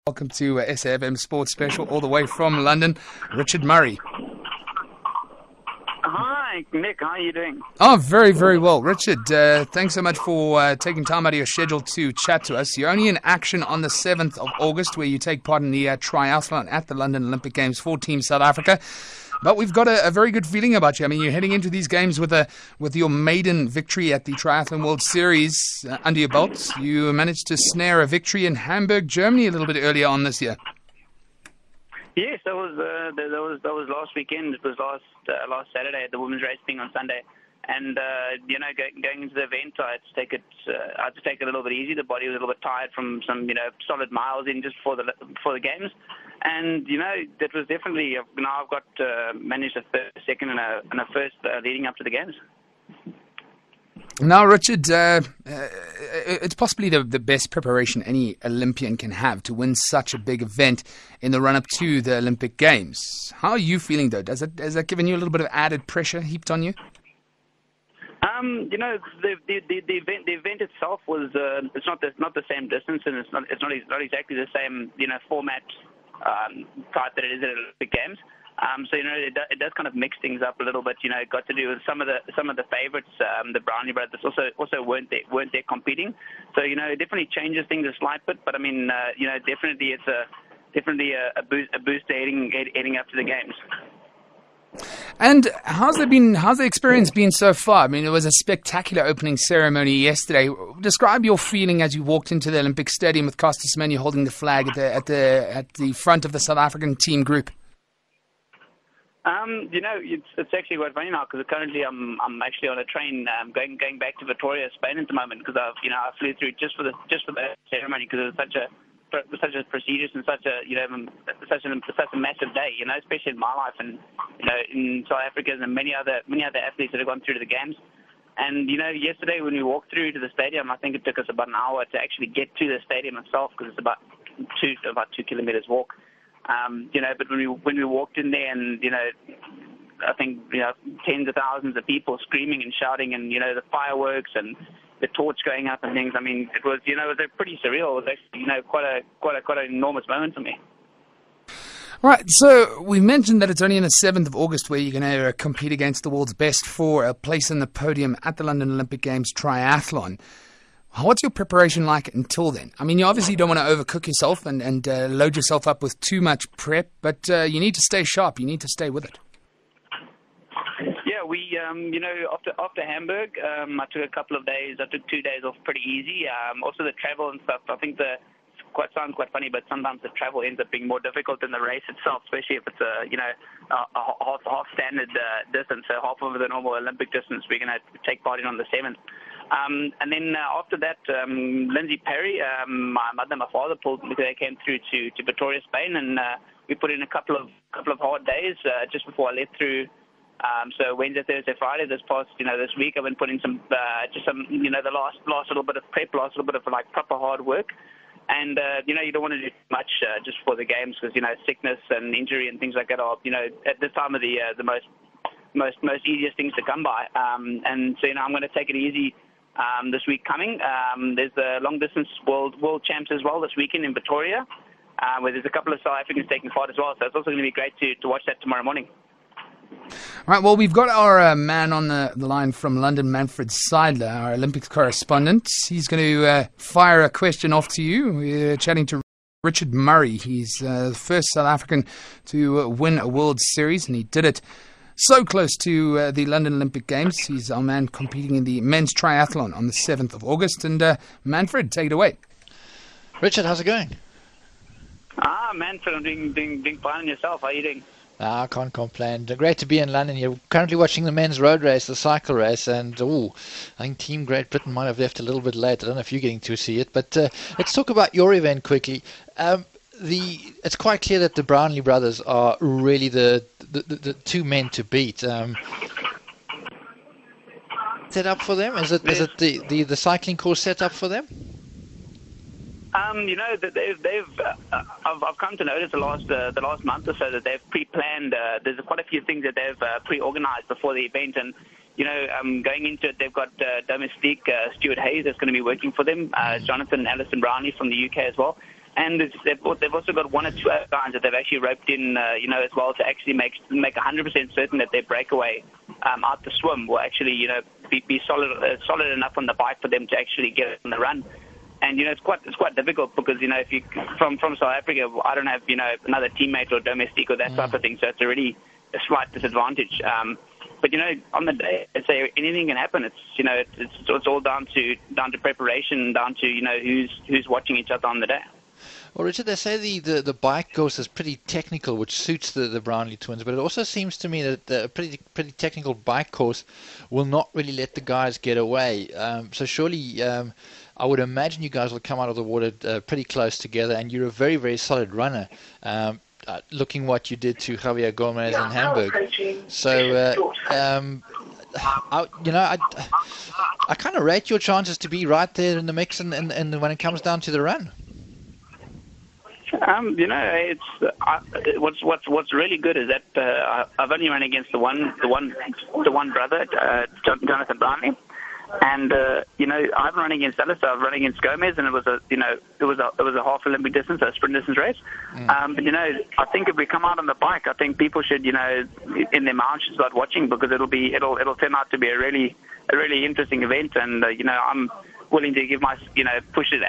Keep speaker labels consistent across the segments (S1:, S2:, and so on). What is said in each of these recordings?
S1: Welcome to SAFM Sports Special all the way from London, Richard Murray.
S2: Hi, Nick. How are you doing?
S1: Oh, very, very well. Richard, thanks so much for taking time out of your schedule to chat to us. You're only in action on the 7th of August, where you take part in the triathlon at the London Olympic Games for Team South Africa. But we've got a very good feeling about you. I mean, you're heading into these games with your maiden victory at the Triathlon World Series under your belt. You managed to snare a victory in Hamburg, Germany, a little bit earlier on this year.
S2: Yes, that was last weekend. It was last Saturday at the women's race thing on Sunday. And going into the event, I had to take it a little bit easy. The body was a little bit tired from some solid miles in just before the games. And that was definitely now I've got managed a third, second, and a first leading up to the games.
S1: Now, Richard, it's possibly the best preparation any Olympian can have to win such a big event in the run-up to the Olympic Games. How are you feeling, though? Has that given you a little bit of added pressure heaped on you?
S2: The event itself was it's not the same distance, and it's not exactly the same format type that it is at Olympic Games. So it does kind of mix things up a little bit. It got to do with some of the favorites. The Brownlee brothers also weren't there competing. So it definitely changes things a slight bit. But I mean, definitely it's a boost heading up to the games.
S1: And how's the experience been so far? I mean, it was a spectacular opening ceremony yesterday. Describe your feeling as you walked into the Olympic Stadium with Caster Semenya holding the flag at the front of the South African team group.
S2: It's actually quite funny now because currently I'm actually on a train going back to Vitoria, Spain at the moment because I flew through just for the ceremony because it was such a prestigious and such a massive day, especially in my life and in South Africa and many other athletes that have gone through to the games. And yesterday when we walked through to the stadium, I think it took us about an hour to actually get to the stadium itself because it's about 2 kilometers walk. But when we walked in there and I think tens of thousands of people screaming and shouting and the fireworks and the torch going up and things. I mean, it was a pretty surreal. It was actually quite an enormous moment for me.
S1: Right, so we mentioned that it's only on the 7th of August where you're going to compete against the world's best for a place in the podium at the London Olympic Games triathlon. What's your preparation like until then? I mean, you obviously don't want to overcook yourself and load yourself up with too much prep, but you need to stay sharp. You need to stay with it.
S2: Yeah, we, after Hamburg, I took a couple of days. I took 2 days off pretty easy. Also the travel and stuff. I think sounds quite funny, but sometimes the travel ends up being more difficult than the race itself, especially if it's a half standard distance, so half of the normal Olympic distance. We're going to take part in on the 7th. And then after that, Lindsay Perry, my mother and my father they came through to Vitoria, Spain, and we put in a couple of hard days just before I left through. So Wednesday, Thursday, Friday, this week I've been putting the last little bit of prep, last little bit of proper hard work. And, you don't want to do much just for the games because, sickness and injury and things like that are, at this time of the year, the most easiest things to come by. And so, I'm going to take it easy this week coming. There's the long distance world champs as well this weekend in Vitoria, where there's a couple of South Africans taking part as well. So it's also going to be great to watch that tomorrow morning.
S1: All right, well, we've got our man on the line from London, Manfred Seidler, our Olympics correspondent. He's going to fire a question off to you. We're chatting to Richard Murray. He's the first South African to win a World Series, and he did it so close to the London Olympic Games. He's our man competing in the men's triathlon on the 7th of August. And Manfred, take it away.
S3: Richard, how's it going?
S2: Manfred, I'm doing fine. And yourself? How are you doing?
S3: I can't complain. Great to be in London. You're currently watching the men's road race, the cycle race, and I think Team Great Britain might have left a little bit late. I don't know if you're getting to see it, but let's talk about your event quickly. It's quite clear that the Brownlee brothers are really the two men to beat. Set up for them? Is it the cycling course set up for them?
S2: I've come to notice the last month or so that they've pre-planned. There's quite a few things that they've pre-organized before the event, and going into it, they've got domestique Stuart Hayes that's going to be working for them, Jonathan and Alison Brownlee from the UK as well. And they've also got one or two other guys that they've actually roped in, as well to actually make 100% certain that their breakaway out the swim will actually, be solid enough on the bike for them to actually get it on the run. And it's quite difficult because if you from South Africa, I don't have another teammate or domestic or that type of thing, so it's already a slight disadvantage. But on the day, I'd say anything can happen. It's all down to preparation, down to who's watching each other on the day.
S3: Well, Richard, they say the bike course is pretty technical, which suits the Brownlee twins, but it also seems to me that a pretty technical bike course will not really let the guys get away. So surely, I would imagine you guys will come out of the water pretty close together, and you're a very, very solid runner. Looking what you did to Javier Gomez in Hamburg. So, I kind of rate your chances to be right there in the mix and when it comes down to the run.
S2: It's what's really good is that I've only run against the one brother, Jonathan Brownlee, and I've run against others. So I've run against Gomez, and it was a half Olympic distance, a sprint distance race. But I think if we come out on the bike, I think people should in their minds should start watching, because it'll turn out to be a really interesting event, and I'm willing to give my push it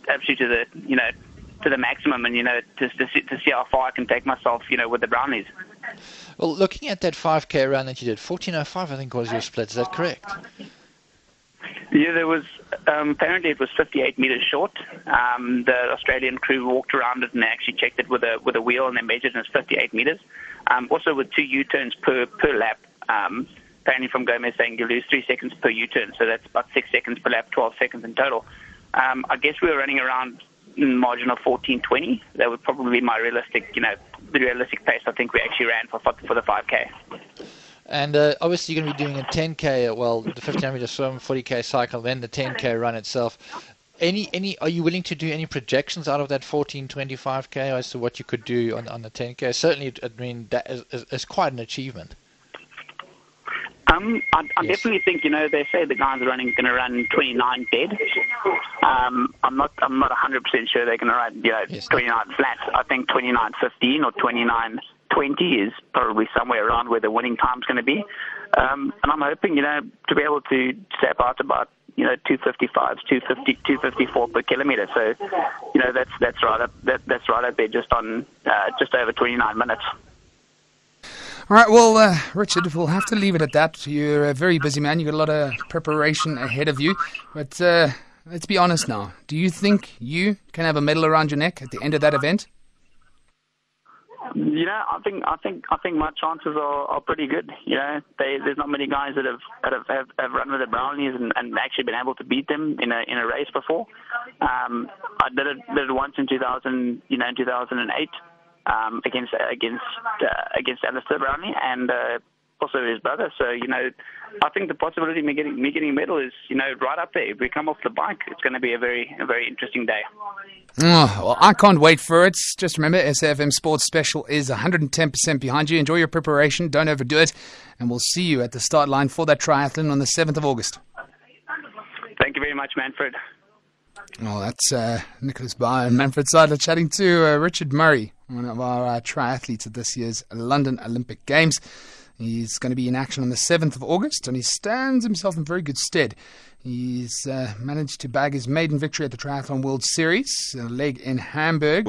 S2: absolutely to the maximum, and just to see how far I can take myself, with the Brownies.
S3: Well, looking at that 5K run that you did, 14:05, I think was your split. Is that correct?
S2: Yeah, there was apparently it was 58 meters short. The Australian crew walked around it and they actually checked it with a wheel, and they measured it as 58 meters. Also with 2 U-turns per lap. Apparently from Gomez saying you lose 3 seconds per U-turn, so that's about 6 seconds per lap, 12 seconds in total. I guess we were running around margin of 14:20. That would probably be my realistic pace. I think we actually ran for the 5K.
S3: And obviously you're going to be doing a 10K, well, the 1500 meter swim, 40K cycle, then the 10K run itself. Are you willing to do any projections out of that 14:25K as to what you could do on the 10K? Certainly, I mean, that is quite an achievement.
S2: I definitely think they say the guys are going to run 29 dead. I'm not 100% sure they're going to run 29 flat. I think 29:15 or 29:20 is probably somewhere around where the winning time's going to be. And I'm hoping to be able to step out about 255s, 250, 254 per kilometer. So that's right up there, just over 29 minutes.
S1: All right, well, Richard, we'll have to leave it at that. You're a very busy man. You've got a lot of preparation ahead of you. But let's be honest now. Do you think you can have a medal around your neck at the end of that event?
S2: I think my chances are pretty good. There's not many guys that have run with the Brownies and actually been able to beat them in a race before. I did it once in 2008. Against Alistair Brownlee and also his brother. So I think the possibility of me getting a medal is right up there. If we come off the bike, it's going to be a very interesting day.
S1: Oh, well, I can't wait for it. Just remember, SAFM Sports Special is 110% behind you. Enjoy your preparation. Don't overdo it. And we'll see you at the start line for that triathlon on the 7th of August.
S2: Thank you very much, Manfred.
S1: Well, that's Nicholas Bauer and Manfred Seidler chatting to Richard Murray, one of our triathletes at this year's London Olympic Games. He's going to be in action on the 7th of August, and he stands himself in very good stead. He's managed to bag his maiden victory at the Triathlon World Series, a leg in Hamburg.